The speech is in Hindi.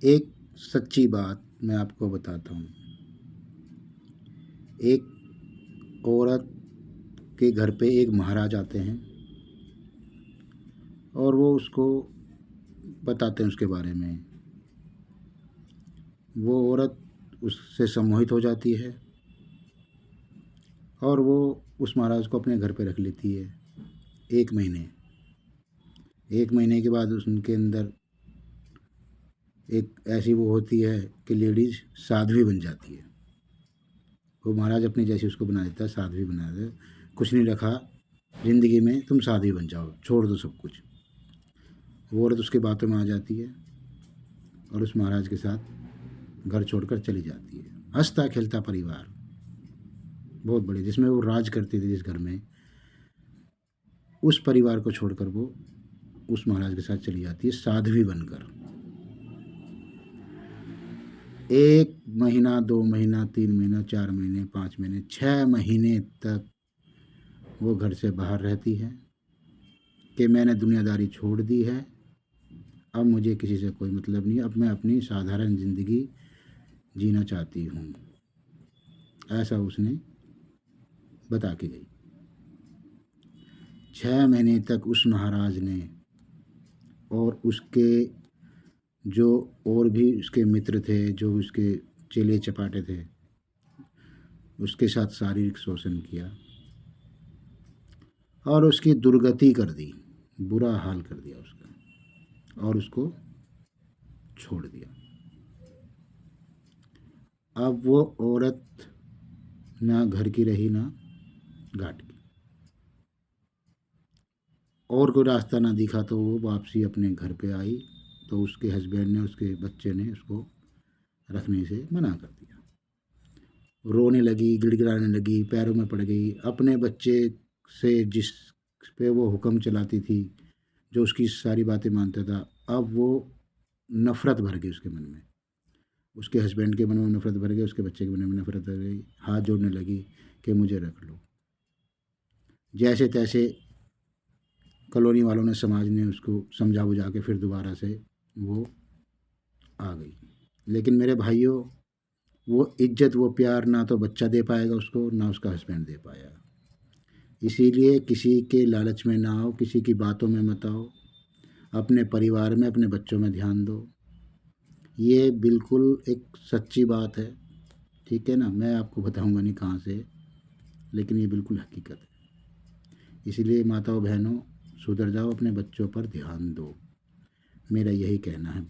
एक सच्ची बात मैं आपको बताता हूँ। एक औरत के घर पे एक महाराज आते हैं और वो उसको बताते हैं उसके बारे में। वो औरत उससे सम्मोहित हो जाती है और वो उस महाराज को अपने घर पे रख लेती है 1 महीने। 1 महीने के बाद उनके अंदर एक ऐसी वो होती है कि लेडीज़ साध्वी बन जाती है। वो महाराज अपनी जैसी उसको बना देता है, साध्वी बना देता है। कुछ नहीं रखा ज़िंदगी में, तुम साध्वी बन जाओ, छोड़ दो सब कुछ। वो औरत उसकी बातों में आ जाती है और उस महाराज के साथ घर छोड़कर चली जाती है। हंसता खेलता परिवार बहुत बड़े, जिसमें वो राज करती थी जिस घर में, उस परिवार को छोड़कर वो उस महाराज के साथ चली जाती है साध्वी बनकर। 1 महीना, 2 महीना, 3 महीना, 4 महीने, 5 महीने, 6 महीने तक वो घर से बाहर रहती है कि मैंने दुनियादारी छोड़ दी है, अब मुझे किसी से कोई मतलब नहीं, अब मैं अपनी साधारण ज़िंदगी जीना चाहती हूँ। ऐसा उसने बता के गई। 6 महीने तक उस महाराज ने और उसके जो और भी उसके मित्र थे, जो उसके चेले चपाटे थे, उसके साथ शारीरिक शोषण किया और उसकी दुर्गति कर दी, बुरा हाल कर दिया उसका और उसको छोड़ दिया। अब वो औरत ना घर की रही ना घाट की, और कोई रास्ता ना दिखा तो वो वापसी अपने घर पे आई तो उसके हस्बैंड ने, उसके बच्चे ने उसको रखने से मना कर दिया। रोने लगी, गिड़गिड़ाने लगी, पैरों में पड़ गई। अपने बच्चे से जिस पे वो हुक्म चलाती थी, जो उसकी सारी बातें मानता था, अब वो नफ़रत भर गई उसके मन में। उसके हस्बैंड के मन में नफ़रत भर गई, उसके बच्चे के मन में नफ़रत भर गई। हाथ जोड़ने लगी कि मुझे रख लो। जैसे तैसे कॉलोनी वालों ने, समाज ने उसको समझा बुझा के फिर दोबारा से वो आ गई। लेकिन मेरे भाइयों, वो इज्जत, वो प्यार ना तो बच्चा दे पाएगा उसको, ना उसका हस्बैंड दे पाएगा। इसीलिए किसी के लालच में ना आओ, किसी की बातों में मत आओ, अपने परिवार में, अपने बच्चों में ध्यान दो। ये बिल्कुल एक सच्ची बात है, ठीक है ना। मैं आपको बताऊंगा नहीं कहाँ से, लेकिन ये बिल्कुल हकीकत है। इसीलिए माताओं बहनों, सुधर जाओ, अपने बच्चों पर ध्यान दो। मेरा यही कहना है।